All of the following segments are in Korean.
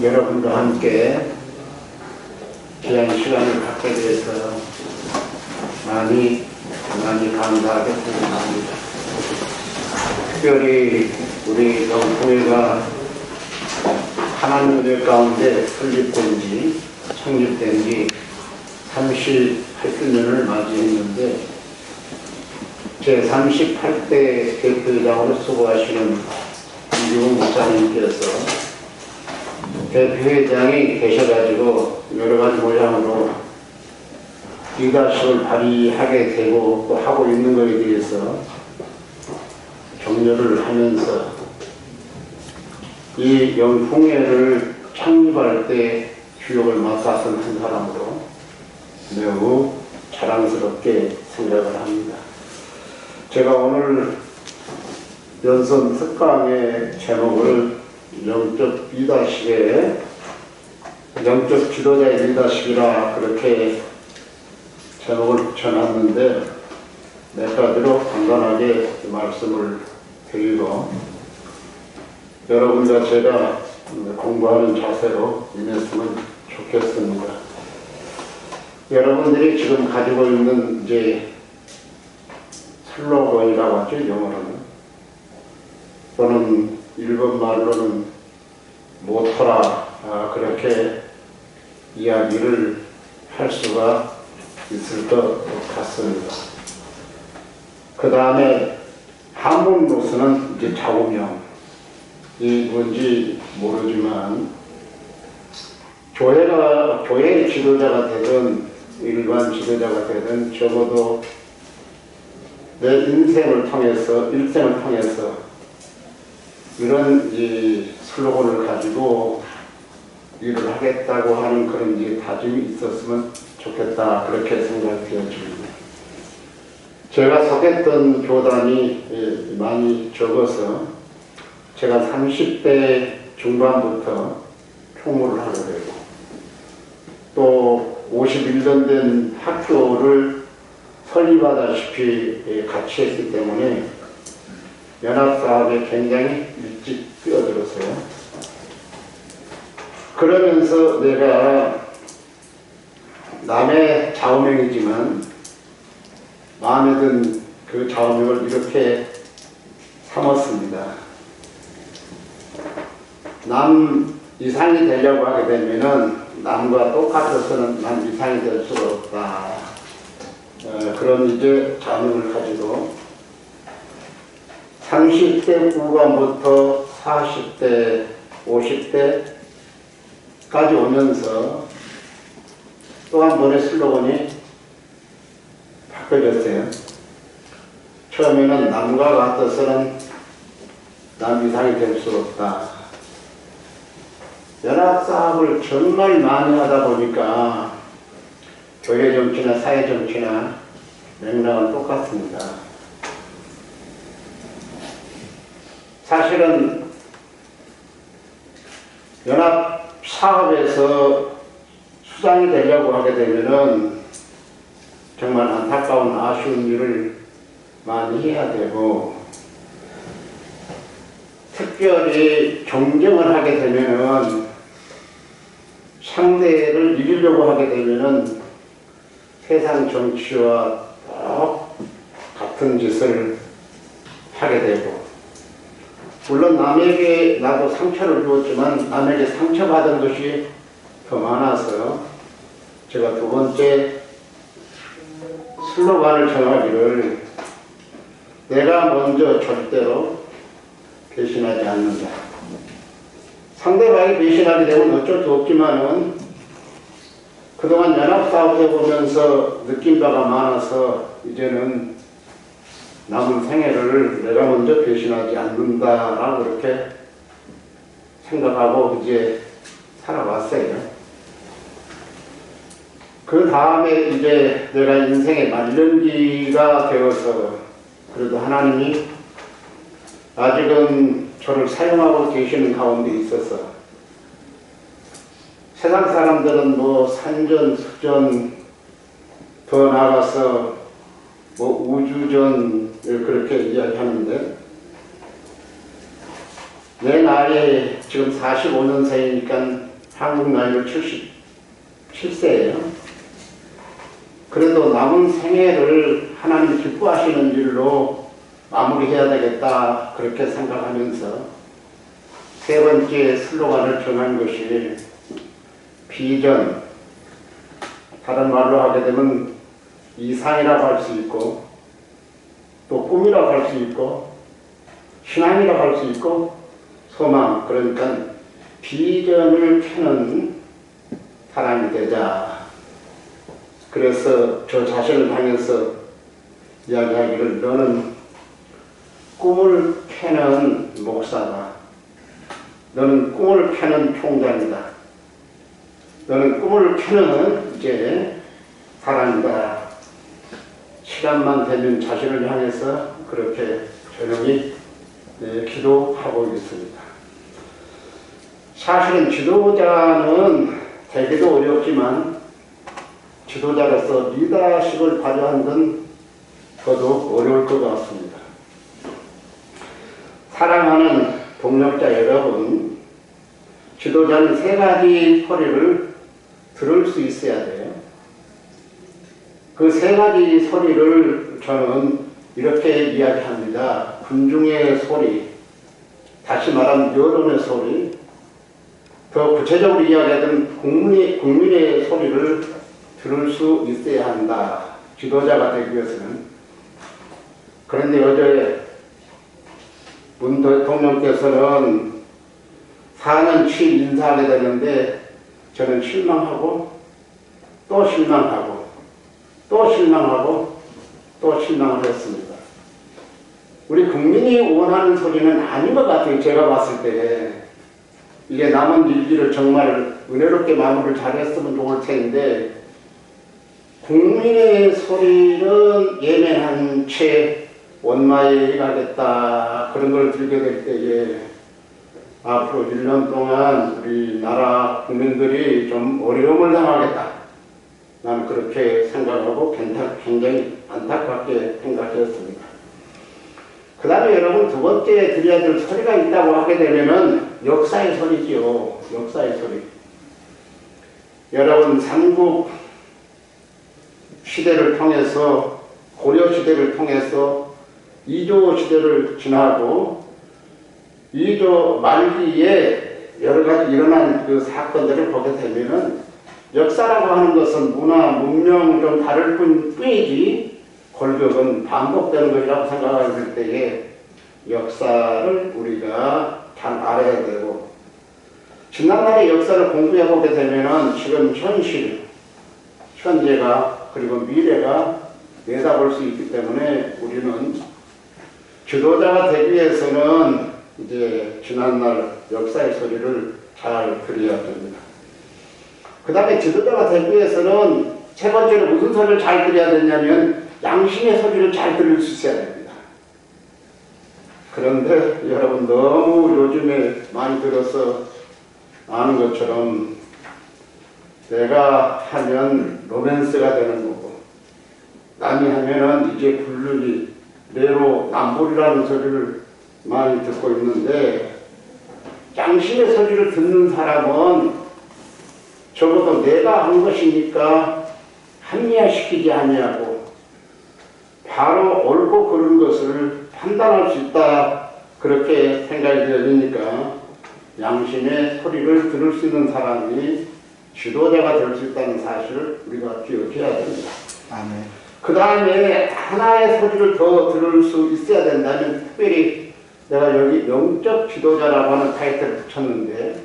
여러분과 함께 귀한 시간을 갖게 돼서 많이 감사하게 생각합니다. 특별히 우리 영통회가 하나님 은혜 가운데 설립된 지, 창립된 지 38주년을 맞이했는데 제 38대 대표회장으로 수고하시는 이주훈 목사님께서 대표회장이 계셔가지고 여러가지 모양으로 리더십을 발휘하게 되고 또 하고 있는 것에 대해서 격려를 하면서 이 영풍회를 창립할 때 주역을 맡아선 한 사람으로 매우 자랑스럽게 생각을 합니다. 제가 오늘 연선 특강의 제목을 영적 리더십의 영적 지도자의 리더십이라 그렇게 제목을 붙여놨는데 몇 가지로 간단하게 말씀을 드리고 여러분과 제가 공부하는 자세로 임했으면 좋겠습니다. 여러분들이 지금 가지고 있는 이제 슬로건이라고 하죠, 영어로는. 또는 일본 말로는 모토라, 그렇게 이야기를 할 수가 있을 것 같습니다. 그 다음에 한문으로서는 이제 좌우명이 뭔지 모르지만 교회의 지도자가 되든 일반 지도자가 되든 적어도 내 일생을 통해서 이런 슬로건을 가지고 일을 하겠다고 하는 그런 다짐이 있었으면 좋겠다, 그렇게 생각이 되어집니다. 제가 속했던 교단이 많이 적어서 제가 30대 중반부터 총무를 하게 되고 또 51년 된 학교를 설립하다시피 같이 했기 때문에 연합사업에 굉장히 일찍 뛰어들었어요. 그러면서 내가 남의 좌우명이지만 마음에 든 그 좌우명을 이렇게 삼았습니다. 남 이상이 되려고 하게 되면은 남과 똑같아서는 남 이상이 될 수가 없다. 그런 이제 좌우명을 가지고 30대 후반부터 40대, 50대까지 오면서 또 한 번의 슬로건이 바뀌어졌어요. 처음에는 남과 같아서는 남 이상이 될 수 없다. 연합사업을 정말 많이 하다 보니까 교회 정치나 사회 정치나 맥락은 똑같습니다. 사실은 연합사업에서 수장이 되려고 하게 되면은 정말 안타까운 아쉬운 일을 많이 해야 되고 특별히 경쟁을 하게 되면은 상대를 이기려고 하게 되면은 세상 정치와 같은 짓을 하게 되고 물론 남에게 나도 상처를 주었지만 남에게 상처받은 것이 더 많아서 제가 두 번째 슬로건을 정하기를 내가 먼저 절대로 배신하지 않는다. 상대방이 배신하게 되면 어쩔 수 없지만은 그동안 연합사업 해보면서 느낀 바가 많아서 이제는 남은 생애를 내가 먼저 배신하지 않는다라고 그렇게 생각하고 이제 살아왔어요. 그 다음에 이제 내가 인생의 말년기가 되어서 그래도 하나님이 아직은 저를 사용하고 계시는 가운데 있어서 세상 사람들은 뭐 산전, 수전, 더 나아가서 뭐 우주전 그렇게 이야기하는데 내 나이 지금 45년생이니까 한국 나이로 77세예요. 그래도 남은 생애를 하나님 기뻐하시는 일로 마무리해야 되겠다 그렇게 생각하면서 세 번째 슬로건을 정한 것이 비전, 다른 말로 하게 되면 이상이라고 할 수 있고 또 꿈이라고 할 수 있고 신앙이라고 할 수 있고 소망, 그러니까 비전을 켜는 사람이 되자. 그래서 저 자신을 향해서 이야기하기를 너는 꿈을 켜는 목사다. 너는 꿈을 켜는 총장이다. 너는 꿈을 켜는 이제 사람이다. 시간만 되면 자신을 향해서 그렇게 조용히 기도하고 있습니다. 사실은 지도자는 되기도 어렵지만 지도자로서 리더십을 발휘하는 건 더더욱 어려울 것 같습니다. 사랑하는 동력자 여러분, 지도자는 세 가지 소리를 들을 수 있어야 돼요. 그 세 가지 소리를 저는 이렇게 이야기합니다. 군중의 소리, 다시 말하면 여론의 소리, 더 구체적으로 이야기하면 국민의 소리를 들을 수 있어야 한다. 지도자가 되기 위해서는. 그런데 어제 문 대통령께서는 4년 7일 인사하게 되는데 저는 실망하고 또 실망하고 또 실망하고 또 실망을 했습니다. 우리 국민이 원하는 소리는 아닌 것 같아요. 제가 봤을 때 이게 남은 일기를 정말 은혜롭게 마무리를 잘했으면 좋을 텐데 국민의 소리는 예매한 채 원마에 일하겠다 그런 걸 들게 될 때에 앞으로 1년 동안 우리나라 국민들이 좀 어려움을 당하겠다. 나는 그렇게 생각하고 굉장히 안타깝게 생각했습니다. 그 다음에 여러분 두 번째 드려야 될 소리가 있다고 하게 되면은 역사의 소리지요. 역사의 소리. 여러분 삼국 시대를 통해서 고려 시대를 통해서 이조 시대를 지나고 이조 말기에 여러 가지 일어난 그 사건들을 보게 되면은 역사라고 하는 것은 문화, 문명 좀 다를 뿐이지 골격은 반복되는 것이라고 생각할 때에 역사를 우리가 잘 알아야 되고 지난날의 역사를 공부해 보게 되면은 지금 현실, 현재가 그리고 미래가 내다볼 수 있기 때문에 우리는 지도자가 되기 위해서는 이제 지난날 역사의 소리를 잘 들어야 됩니다. 그 다음에 지도자가 되기 위해서는 세 번째로 무슨 소리를 잘 들어야 되냐면 양심의 소리를 잘 들을 수 있어야 됩니다. 그런데 여러분 너무 요즘에 많이 들어서 아는 것처럼 내가 하면 로맨스가 되는 거고 남이 하면은 이제 불륜이 내로 남불이라는 소리를 많이 듣고 있는데 양심의 소리를 듣는 사람은 적어도 내가 한 것이니까 합리화시키지 아니하고 바로 옳고 그른 것을 판단할 수 있다 그렇게 생각이 되니까 양심의 소리를 들을 수 있는 사람이 지도자가 될 수 있다는 사실을 우리가 기억해야 됩니다. 아멘. 그 다음에 하나의 소리를 더 들을 수 있어야 된다면 특별히 내가 여기 영적 지도자라고 하는 타이틀을 붙였는데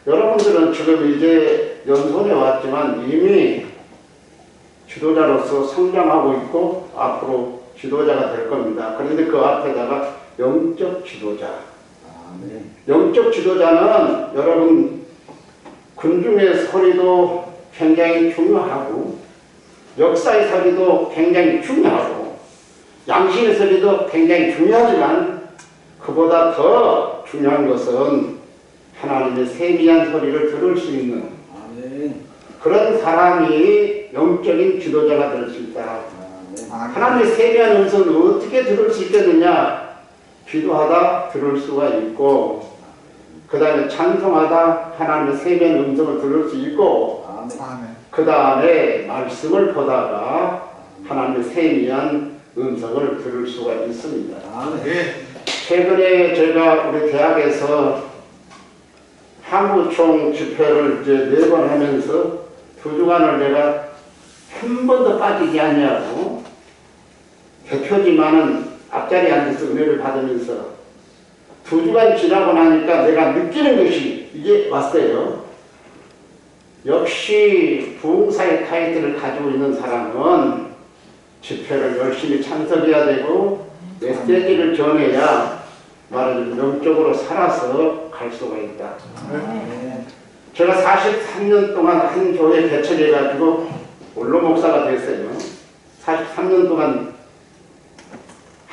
여러분들은 지금 이제 연손에 왔지만 이미 지도자로서 성장하고 있고 앞으로 지도자가 될 겁니다. 그런데 그 앞에다가 영적 지도자. 아멘. 영적 지도자는 여러분 군중의 소리도 굉장히 중요하고 역사의 소리도 굉장히 중요하고 양심의 소리도 굉장히 중요하지만 그보다 더 중요한 것은 하나님의 세미한 소리를 들을 수 있는 아멘. 그런 사람이 영적인 지도자가 될 수 있다. 아멘. 하나님의 세미한 음성을 어떻게 들을 수 있겠느냐? 기도하다 들을 수가 있고, 그 다음에 찬송하다 하나님의 세미한 음성을 들을 수 있고, 아멘. 그 다음에 말씀을 보다가 하나님의 세미한 음성을 들을 수가 있습니다. 아멘. 최근에 제가 우리 대학에서 한국총 집회를 이제 4번 하면서 2주간을 내가 한 번도 빠지지 않냐고, 대표지만은 앞자리에 앉아서 은혜를 받으면서 2주간 지나고 나니까 내가 느끼는 것이 이게 왔어요. 역시 부흥사의 타이틀을 가지고 있는 사람은 집회를 열심히 참석해야 되고 메시지를 전해야 말하자면 영적으로 살아서 갈 수가 있다. 제가 43년 동안 한 교회 개척해가지고 원로 목사가 됐어요. 43년 동안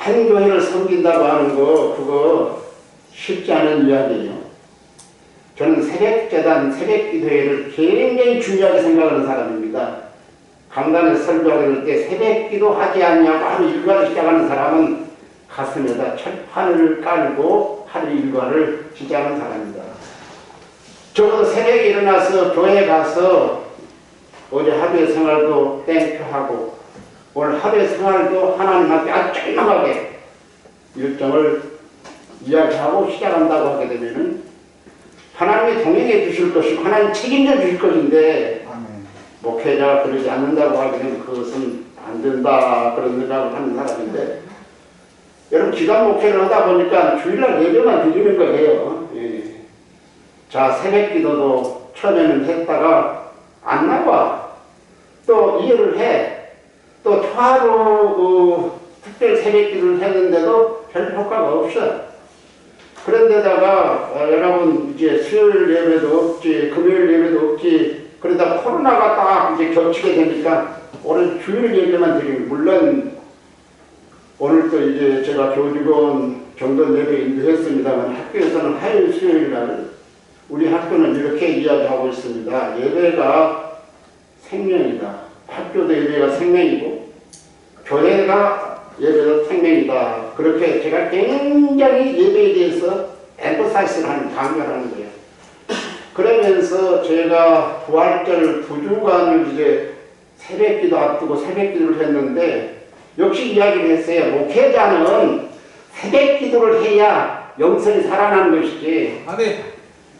한 교회를 섬긴다고 하는 거 그거 쉽지 않은 이야기예요. 저는 새벽재단, 새벽기도회를 굉장히 중요하게 생각하는 사람입니다. 강단에서 설교할 때 새벽기도 하지 않냐고 하루 일과를 시작하는 사람은 가슴에다 철판을 깔고 하루 일과를 시작하는 사람입니다. 적어도 새벽에 일어나서 교회 가서 어제 하루의 생활도 땡큐하고 오늘 하루의 생활도 하나님 앞에 아주 짤막하게 일정을 이야기하고 시작한다고 하게 되면은 하나님이 동행해 주실 것이고 하나님 책임져 주실 것인데 목회자가 그러지 않는다고 하게 되면 그것은 안 된다 그런 생각을 하는 사람인데 여러분 기간 목회를 하다 보니까 주일날 예배만 드리는 거예요. 예. 자 새벽 기도도 처음에는 했다가 안 나와 또 이해를 해 또 초하루 특별 새벽 기도를 했는데도 별 효과가 없어. 그런데다가 여러분 이제 수요일 예배도 없지 금요일 예배도 없지 그러다 코로나가 딱 이제 겹치게 되니까 오늘 주일 예배만 드리는 물론 오늘 또 이제 제가 교직원 정돈 예배 인도했습니다만 학교에서는 화요일 수요일 날 우리 학교는 이렇게 이야기하고 있습니다. 예배가 생명이다. 학교도 예배가 생명이고 교회가 예배도 생명이다. 그렇게 제가 굉장히 예배에 대해서 엠퍼사이즈를 하는 강조를 하는 거예요. 그러면서 제가 부활절 2주간을 이제 새벽기도 앞두고 새벽기도를 했는데 역시 이야기를 했어요. 목회자는 새벽기도를 해야 영성이 살아나는 것이지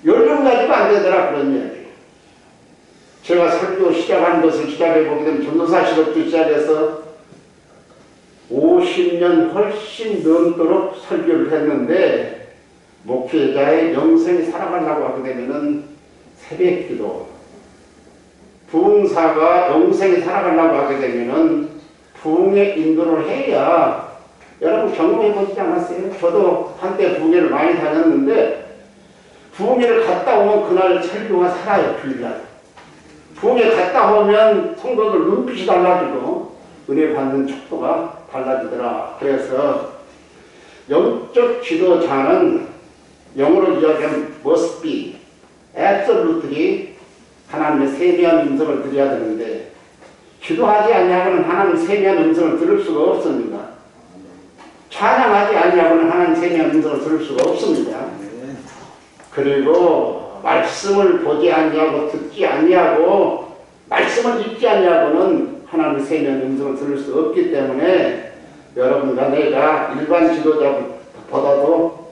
연륜 가지고 안 되더라 그런 이야기예요. 제가 설교 시작한 것을 시작해보게 되면 전도사 실업도 시작해서 50년 훨씬 넘도록 설교를 했는데 목회자의 영성이 살아가려고 하게 되면은 새벽기도 부흥사가 영성이 살아가려고 하게 되면은 부흥의 인도를 해야 여러분 경험해보지 않았어요? 저도 한때 부흥회를 많이 다녔는데 부흥회를 갔다 오면 그날 설교가 살아요. 주일날 부흥회 갔다 오면 성도들 눈빛이 달라지고 은혜 받는 척도가 달라지더라. 그래서 영적 지도자는 영어로 이야기하면 must be, absolutely 하나님의 세미한 음성을 들어야 되는데 기도하지 않냐고는 하나님의 세미한 음성을 들을 수가 없습니다. 찬양하지 않냐고는 하나님의 세미한 음성을 들을 수가 없습니다. 그리고 말씀을 보지 않냐고 듣지 않냐고 말씀을 읽지 않냐고는 하나님의 세미한 음성을 들을 수 없기 때문에 여러분과 내가 일반 지도자보다도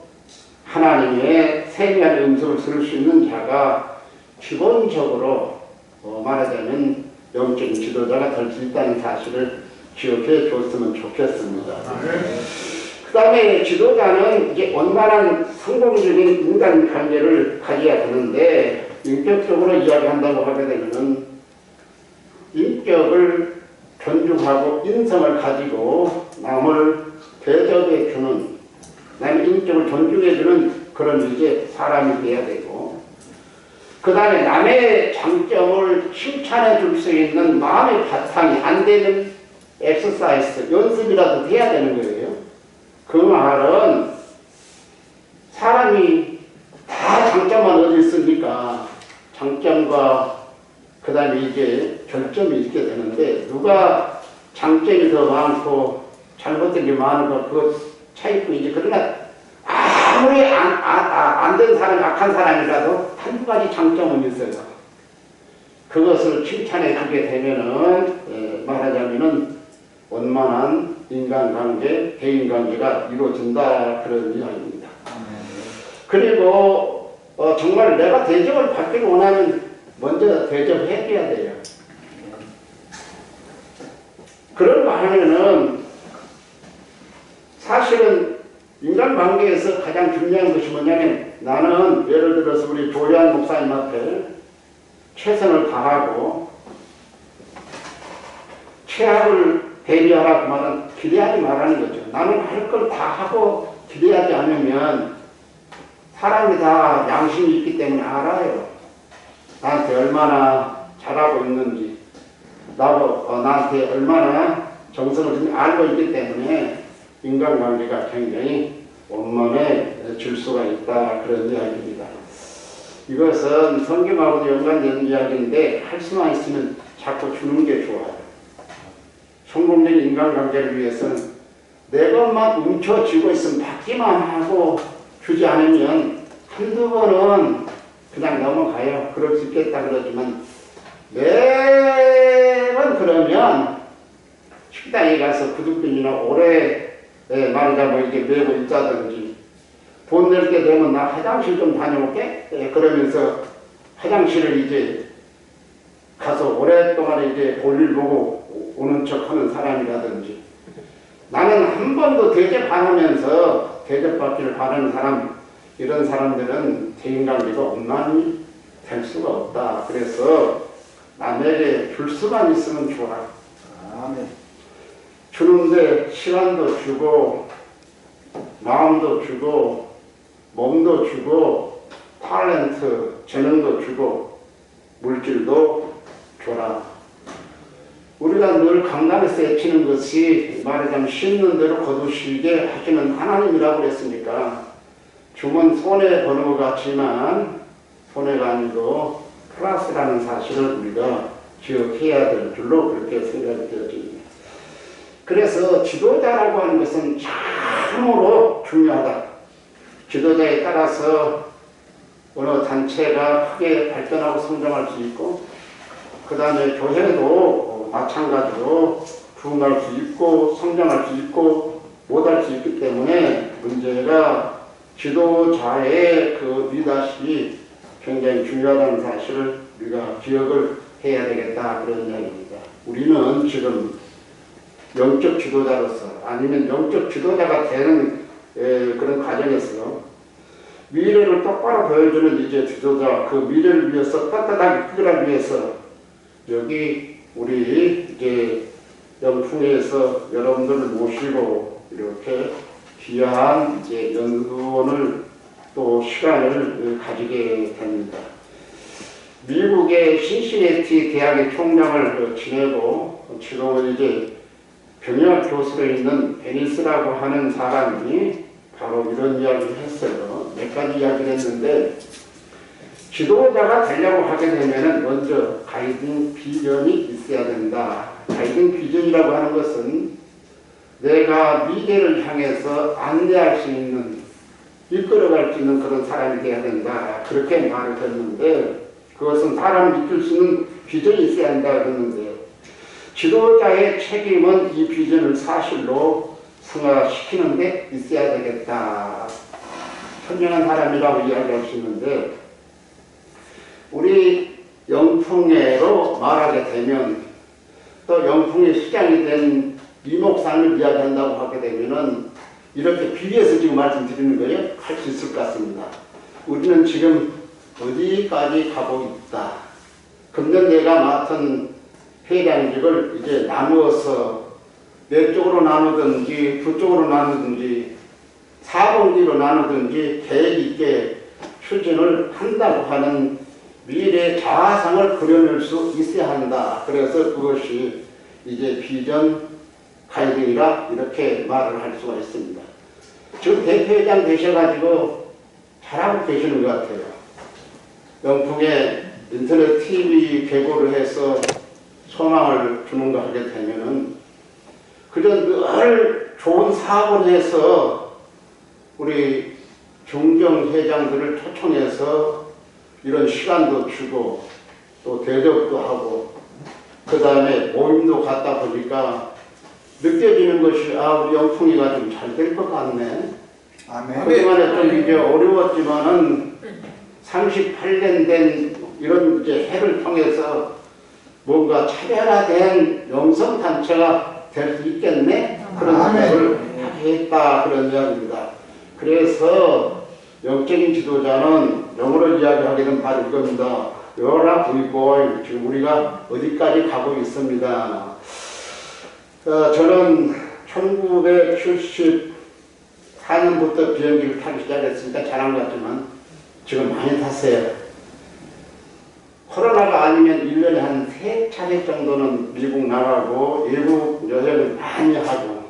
하나님의 세미한 음성을 들을 수 있는 자가 기본적으로 말하자면 영적인 지도자가 될 수 있다는 사실을 기억해 줬으면 좋겠습니다. 그 다음에 지도자는 이제 원만한 성공적인 인간 관계를 가져야 되는데 인격적으로 이야기한다고 하게 되면 인격을 존중하고 인성을 가지고 남을 대접해 주는 남의 인격을 존중해 주는 그런 이제 사람이 돼야 되고 그 다음에 남의 장점을 칭찬해 줄 수 있는 마음의 바탕이 안 되는 엑서사이즈 연습이라도 돼야 되는 거예요. 그 말은 사람이 다 장점만 어디 있으니까 장점과 그 다음에 이제 결점이 있게 되는데 누가 장점이 더 많고 잘못된 게 많은 거 그거 차이뿐이지. 그러나 아무리 안 된 사람이 악한 사람이라도 한 가지 장점은 있어요. 그것을 칭찬해 주게 되면은 말하자면은 원만한 인간관계, 대인관계가 이루어진다 그런 이야기입니다. 그리고 정말 내가 대접을 받기를 원하면 먼저 대접해 줘야 돼요. 그런가 하면은 사실은 인간관계에서 가장 중요한 것이 뭐냐면 나는 예를 들어서 우리 조혜한 목사님 앞에 최선을 다하고 최악을 대비하라고 말은 기대하지 말라는 거죠. 나는 할 걸 다 하고 기대하지 않으면 사람이 다 양심이 있기 때문에 알아요. 나한테 얼마나 잘하고 있는지 나한테 얼마나 정성을 좀 알고 있기 때문에 인간관계가 굉장히 원만해질 수가 있다 그런 이야기입니다. 이것은 성경하고도 연관되는 이야기인데 할 수만 있으면 자꾸 주는 게 좋아요. 성공적인 인간관계를 위해서는 내 것만 훔쳐쥐고 있으면 받기만 하고 주지 않으면 한두 번은 그냥 넘어가요. 그럴 수 있겠다 그러지만 매번 그러면 식당에 가서 구두끈이나 오래 말하자면 이렇게 메고 있다든지 돈 낼 때 되면 나 화장실 좀 다녀올게 그러면서 화장실을 이제 가서 오랫동안 이제 볼일 보고 오는 척 하는 사람이라든지 나는 한 번도 대접 안 하면서 대접받기를 바라는 사람 이런 사람들은 대인관계가 원만히 될 수가 없다. 그래서 남에게 줄 수만 있으면 좋아. 아멘. 주는데 시간도 주고 마음도 주고 몸도 주고 탤런트 재능도 주고 물질도 줘라. 우리가 늘 강단에서 외치는 것이 말하자면 심는 대로 거두시게 하시는 하나님이라고 그랬으니까 주면 손해보는 것 같지만 손해가 아니고 플러스라는 사실을 우리가 기억해야 될 줄로 그렇게 생각이 되어집니다. 그래서 지도자라고 하는 것은 참으로 중요하다. 지도자에 따라서 어느 단체가 크게 발전하고 성장할 수 있고 그 다음에 교회도 마찬가지로 부흥할 수 있고 성장할 수 있고 못할 수 있기 때문에 문제가 지도자의 그 리더십이 굉장히 중요하다는 사실을 우리가 기억을 해야 되겠다 그런 이야기입니다. 우리는 지금 영적 지도자로서 아니면 영적 지도자가 되는 그런 과정에서 미래를 똑바로 보여주는 이제 지도자 그 미래를 위해서 떳떳하게 이끌기 위해서 여기 우리 이제 영풍에서 여러분들을 모시고 이렇게 귀한 이제 연구원을 또 시간을 가지게 됩니다. 미국의 신시내티 대학의 총장을 지내고 지금은 이제 병역 교수로 있는 베니스라고 하는 사람이 바로 이런 이야기를 했어요. 몇 가지 이야기를 했는데 지도자가 되려고 하게 되면 먼저 가이딩 비전이 있어야 된다. 가이딩 비전이라고 하는 것은 내가 미래를 향해서 안내할 수 있는 이끌어갈 수 있는 그런 사람이 되어야 된다. 그렇게 말을 했는데 그것은 사람을 이끌 수 있는 비전이 있어야 한다 그랬는데 지도자의 책임은 이 비전을 사실로 승화시키는 데 있어야 되겠다. 현명한 사람이라고 이야기할 수 있는데 우리 영풍회로 말하게 되면 또 영풍의 시장이 된 이목사님을 이야기한다고 하게 되면은 이렇게 비교해서 지금 말씀드리는 거예요. 할 수 있을 것 같습니다. 우리는 지금 어디까지 가고 있다. 금년 내가 맡은 회장직을 이제 나누어서 몇 쪽으로 나누든지 두 쪽으로 나누든지 4분기로 나누든지 계획 있게 추진을 한다고 하는 미래 자화상을 그려낼 수 있어야 한다. 그래서 그것이 이제 비전 가이딩이라 이렇게 말을 할 수가 있습니다. 지금 대표회장 되셔가지고 잘하고 계시는 것 같아요. 영풍에 인터넷 TV 개고를 해서 소망을 주는 거 하게 되면은 그저 늘 좋은 사업을 해서 우리 중경회장들을 초청해서 이런 시간도 주고 또 대접도 하고 그 다음에 모임도 갔다 보니까 느껴지는 것이 우리 영풍이가 좀 잘 될 것 같네. 아멘. 그동안에 좀 이제 어려웠지만은 38년 된 이런 이제 해를 통해서 뭔가 차별화된 영성단체가 될 수 있겠네? 그런 생각을 했다 그런 이야기입니다. 그래서 영적인 지도자는 영어로 이야기하기는 바로 이겁니다. Where are we going? 지금 우리가 어디까지 가고 있습니다. 저는 1974년부터 비행기를 타기 시작했으니까 잘한 것 같지만 지금 많이 탔어요. 코로나가 아니면 1년에 한 3차례 정도는 미국 나가고 외국 여행을 많이 하고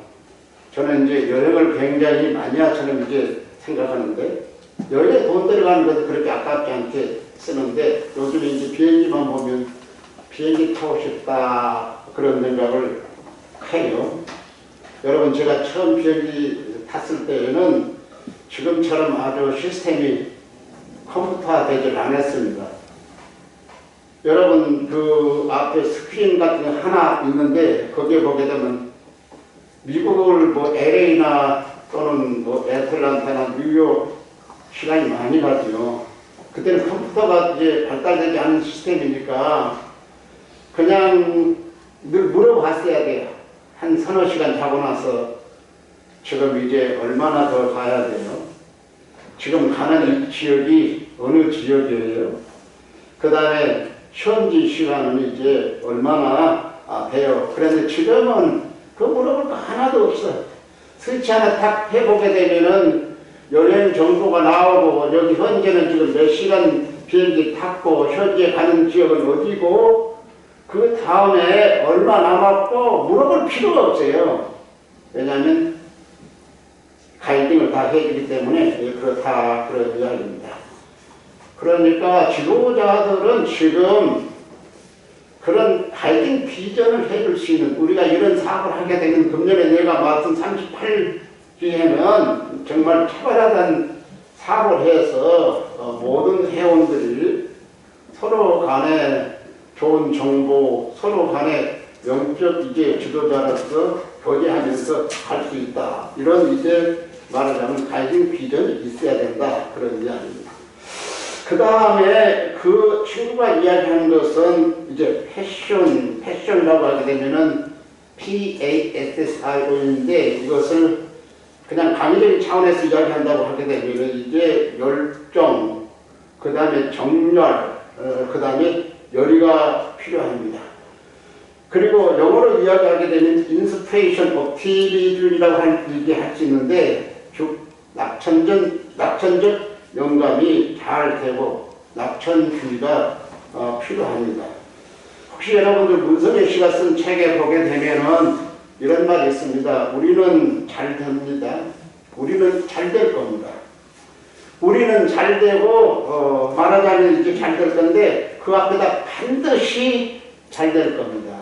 저는 이제 여행을 굉장히 마니아처럼 이제 생각하는데 여기에 돈 들어가는 것도 그렇게 아깝지 않게 쓰는데 요즘에 이제 비행기만 보면 비행기 타고 싶다 그런 생각을 해요. 여러분 제가 처음 비행기 탔을 때에는 지금처럼 아주 시스템이 컴퓨터화 되질 않았습니다. 여러분 그 앞에 스크린 같은 거 하나 있는데 거기에 보게 되면 미국을 뭐 LA나 또는 뭐 애틀란타나 뉴욕 시간이 많이 가죠. 그때는 컴퓨터가 이제 발달되지 않은 시스템이니까 그냥 늘 물어봤어야 돼요. 한 서너 시간 자고 나서 지금 이제 얼마나 더 가야 돼요? 지금 가는 이 지역이 어느 지역이에요? 그 다음에 현지 시간은 이제 얼마나 돼요? 그런데 지금은 그 물어볼 거 하나도 없어요. 스위치 하나 탁 해보게 되면은 여행 정보가 나오고 여기 현재는 지금 몇 시간 비행기 탔고 현재 가는 지역은 어디고 그 다음에 얼마 남았고 물어볼 필요가 없어요. 왜냐하면 가이딩을 다 해주기 때문에 그렇다 그런 이야기입니다. 그러니까 지도자들은 지금 그런 가이딩 비전을 해줄 수 있는 우리가 이런 사업을 하게 되는 금년에 내가 맡은 38기에는 정말 차별화된 사업을 해서 모든 회원들이 서로 간에 좋은 정보, 서로 간에 영적 이제 지도자로서 교제하면서 할 수 있다. 이런 이제 말하자면 가이딩 비전이 있어야 된다. 그런 이야기입니다. 그 다음에 그 친구가 이야기하는 것은 이제 패션이라고 하게 되면은 PASSIO인데 이것을 그냥 강의적인 차원에서 이야기한다고 하게 되면은 이제 열정, 그 다음에 정열, 그 다음에 열의가 필요합니다. 그리고 영어로 이야기하게 되면 인스피레이션 옵티미즘이라고 얘기할 수 있는데 즉 낙천적 영감이 잘 되고 낙천주의가 필요합니다. 혹시 여러분들 문선혜 씨가 쓴 책에 보게 되면은 이런 말이 있습니다. 우리는 잘 됩니다. 우리는 잘 될 겁니다. 우리는 잘 되고 말하자면 이제 잘 될 건데 그 앞에다 반드시 잘 될 겁니다.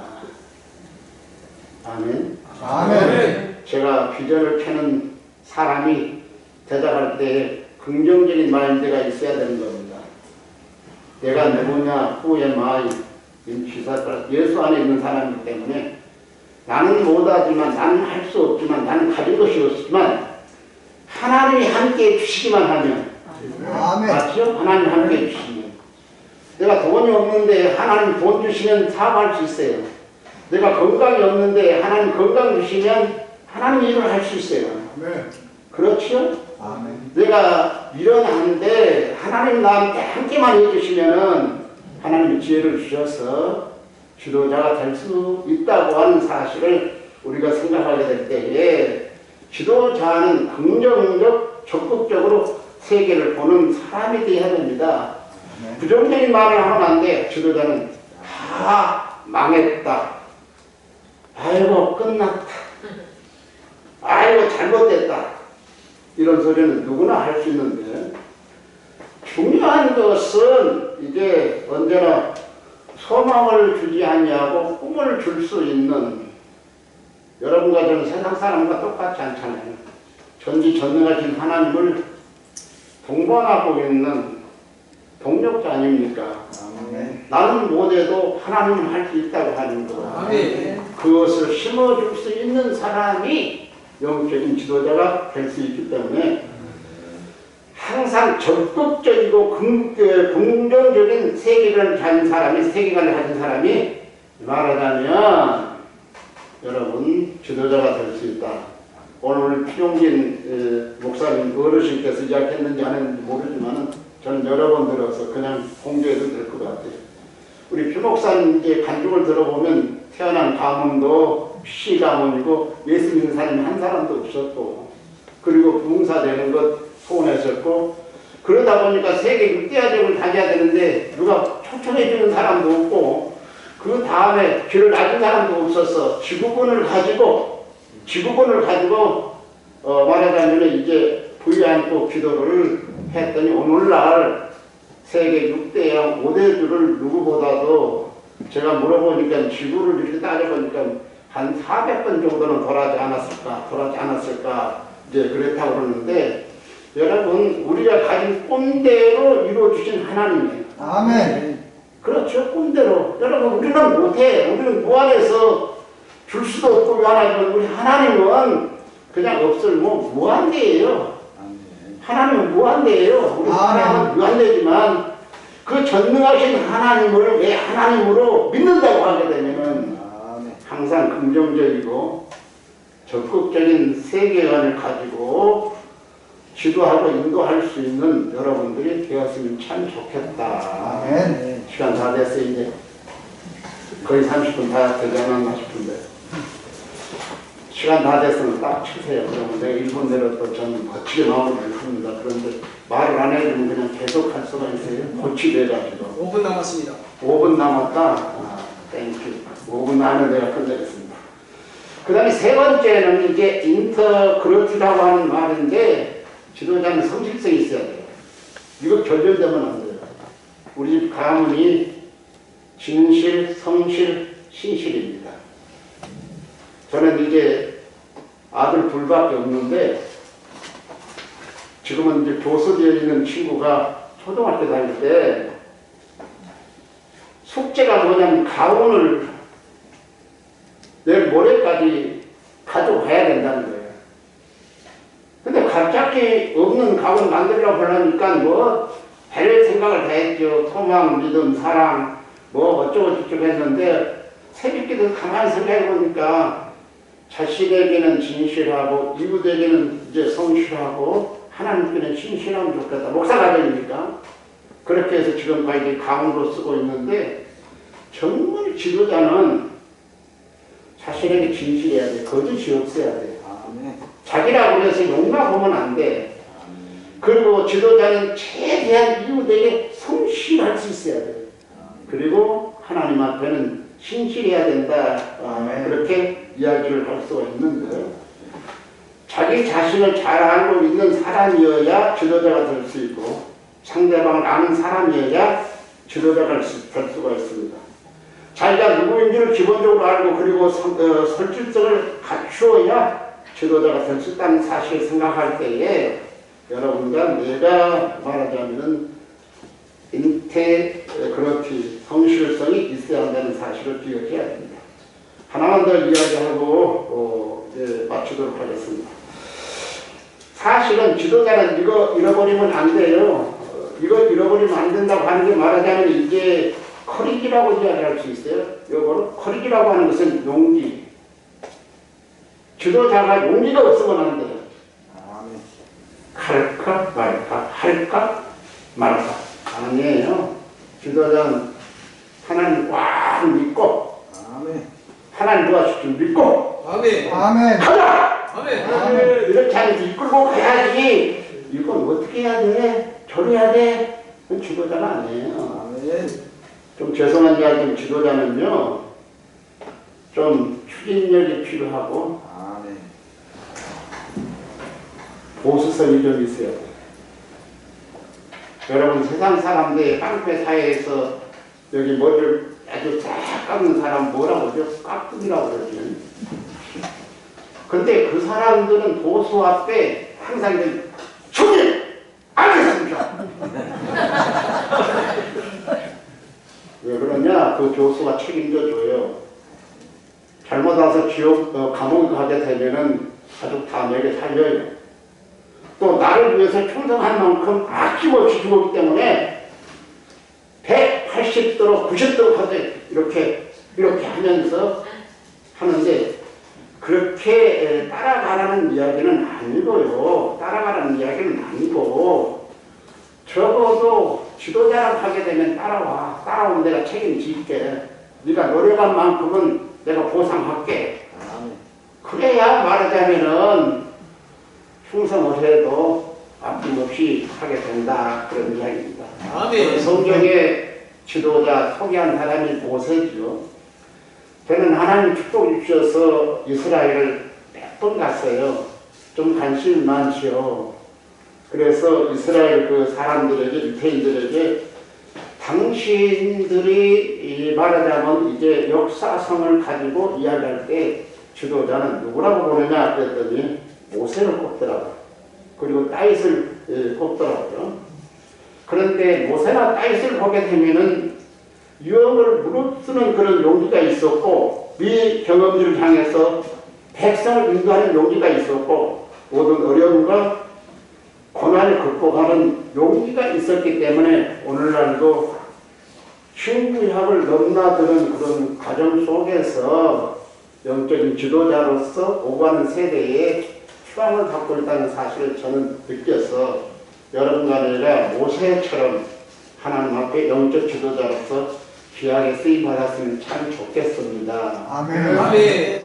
아멘. 아멘. 제가 비전을 펴는 사람이 대답할 때 긍정적인 마인드가 있어야 되는 겁니다. 내가 누구냐, who am I, 예수 안에 있는 사람이기 때문에 나는 못하지만, 나는 할 수 없지만, 나는 가진 것이 없지만 하나님이 함께 해주시기만 하면 아멘. 맞죠? 하나님 함께 해주시면 내가 돈이 없는데 하나님 돈 주시면 사업할 수 있어요. 내가 건강이 없는데 하나님 건강 주시면 하나님 일을 할 수 있어요. 아멘. 그렇죠? 아멘. 내가 일어나는데 하나님 나한테 함께만 해주시면은 하나님이 지혜를 주셔서 지도자가 될 수 있다고 하는 사실을 우리가 생각하게 될 때에 지도자는 긍정적, 적극적으로 세계를 보는 사람이 되어야 됩니다. 아멘. 부정적인 말을 하면 안 돼. 지도자는 다 망했다. 아이고 끝났다. 아이고 잘못됐다. 이런 소리는 누구나 할 수 있는데 중요한 것은 이제 언제나 소망을 주지 않냐고 꿈을 줄 수 있는 여러분과 저는 세상 사람과 똑같지 않잖아요. 전지전능하신 하나님을 동반하고 있는 동력자 아닙니까? 아멘. 나는 못해도 하나님은 할 수 있다고 하는 거. 아멘. 그것을 심어줄 수 있는 사람이 영적인 지도자가 될 수 있기 때문에 항상 적극적이고 긍정적인 세계관을 가진 사람이 말하자면 여러분 지도자가 될 수 있다. 오늘 피용진 목사님 어르신께서 이야기했는지 안 했는지 모르지만 저는 여러 번 들어서 그냥 공개해도 될 것 같아요. 우리 피 목사님 이제 간증을 들어보면 태어난 가문도 피 가문이고 예수 믿는 사람이 한 사람도 없었고 그리고 부흥사 되는 것 소원했었고 그러다 보니까 세계 6대야적을 가져야 되는데 누가 초청해 주는 사람도 없고 그 다음에 길을 놔준 사람도 없어서 지구본을 가지고 말하자면 이제 부유한 기도를 했더니 오늘날 세계 6대양 5대주를 누구보다도 제가 물어보니까 지구를 이렇게 따져보니까 한 400번 정도는 돌아지 않았을까 이제 그렇다고 그러는데 여러분 우리가 가진 꿈대로 이루어주신 하나님이에요. 아멘. 그렇죠. 꿈대로. 여러분 우리는 못해. 우리는 무한해서 줄 수도 없고 무한하지만 우리 하나님은 그냥 없을모 무한대예요. 하나님은 무한대예요. 우리 하나님은 무한대지만 그 전능하신 하나님을 왜 하나님으로 믿는다고 하게 되면은 항상 긍정적이고 적극적인 세계관을 가지고 지도하고 인도할 수 있는 여러분들이 되었으면 참 좋겠다. 아멘. 시간 다 됐어요. 이제 거의 30분 다 되지 않았나 싶은데 시간 다 됐으면 딱 치세요. 그러면 내가 1분 내로 또 저는 거치게 나오면 합니다. 그런데 말을 안 해주면 그냥 계속 할 수가 있어요. 고치돼가지고 5분 남았습니다. 5분 남았다. 땡큐. 5분 안에 내가 끝내겠습니다. 그 다음에 세 번째는 이제 인터그로티라고 하는 말인데 지도자는 성실성이 있어야 돼요. 이거 결절되면 안 돼요. 우리 집 가문이 진실, 성실, 신실입니다. 저는 이제 아들 둘밖에 없는데 지금은 이제 교수되어 있는 친구가 초등학교 다닐 때 숙제가 뭐냐면 가훈을 내일 모레까지 가져가야 된다는 거예요. 근데 갑자기 없는 가훈 만들려고 하려니까 뭐 별 생각을 다 했죠. 소망, 믿음, 사랑 뭐 어쩌고저쩌고 했는데 새벽기도 가만히 생각해 보니까 자신에게는 진실하고 이웃에게는 이제 성실하고 하나님께는 신실하면 좋겠다. 목사가 되니까 그렇게 해서 지금까지 가훈으로 쓰고 있는데 정말 지도자는 자신에게 진실해야 돼. 거짓이 없어야 돼. 자기라고 해서 용납하면 안 돼. 그리고 지도자는 최대한 이웃에게 성실할 수 있어야 돼. 그리고 하나님 앞에는 신실해야 된다. 그렇게 이야기를 할 수가 있는데 자기 자신을 잘 알고 있는 사람이어야 지도자가 될 수 있고 상대방을 아는 사람이어야 지도자가 될 수가 있습니다. 자기가 누구인지를 기본적으로 알고 그리고 설질성을 갖추어야 지도자가 될 수 있다는 사실을 생각할 때에 여러분과 내가 말하자면 인테그리티, 성실성이 있어야 한다는 사실을 기억해야 됩니다. 하나만 더 이야기하고 마치도록 하겠습니다. 사실은 지도자는 이거 잃어버리면 안 돼요. 이거 잃어버리면 안 된다고 하는 게 말하자면 이게 커리지라고 이야기할 수 있어요. 이거를 커리지라고 하는 것은 용기. 지도자가 용기가 없으면 안 돼요. 할까 말까, 할까 말까. 아니에요. 지도자는 하나님 꽉 믿고, 하나님 도와줄 줄 믿고, 아멘. 아멘. 가자! 아멘. 이렇게 하면서 이끌고 가야지. 이건 어떻게 해야 돼? 저래야 돼? 그건 지도자가 아니에요. 좀 죄송한 이야기, 지도자는요, 좀 추진력이 필요하고, 보수성이 좀 있어야 돼요. 여러분, 세상 사람들 깡패 사회에서 여기 머리를 아주 쫙 깎는 사람 뭐라고 하죠? 깍두기라고 그러죠. 근데 그 사람들은 보수 앞에 항상 저기 알겠습니다. 왜 그러냐? 그 교수가 책임져 줘요. 잘못 와서 감옥에 가게 되면은 가족 다 내게 살려요. 또 나를 위해서 충성한 만큼 아낌없이 죽었기 때문에 180도로 90도로 가되 이렇게 하면서 하는데 그렇게 따라가라는 이야기는 아니고요. 따라가라는 이야기는 아니고 적어도 지도자를 하게 되면 따라와. 따라오면 내가 책임질게. 네가 노력한 만큼은 내가 보상할게. 그래야 말하자면은 충성을 해도 아낌없이 하게 된다. 그런 이야기입니다. 성경의 지도자 소개한 사람이 모세죠. 저는 하나님 축복 주셔서 이스라엘을 몇 번 갔어요. 좀 관심이 많지요. 그래서 이스라엘 그 사람들에게, 유태인들에게 당신들이 말하자면 이제 역사성을 가지고 이야기할 때 지도자는 누구라고 보느냐 그랬더니 모세를 꼽더라고요. 그리고 다윗을 꼽더라고요. 그런데 모세나 다윗을 보게 되면은 유언을 무릅쓰는 그런 용기가 있었고 미경험주를 향해서 백성을 인도하는 용기가 있었고 모든 어려움과 고난을 극복하는 용기가 있었기 때문에 오늘날도 신구약을 넘나드는 그런 과정 속에서 영적인 지도자로서 오가는 세대에 희망을 갖고 있다는 사실을 저는 느껴서 여러분과 내가 모세처럼 하나님 앞에 영적 지도자로서 귀하게 쓰임받았으면 참 좋겠습니다. 아멘.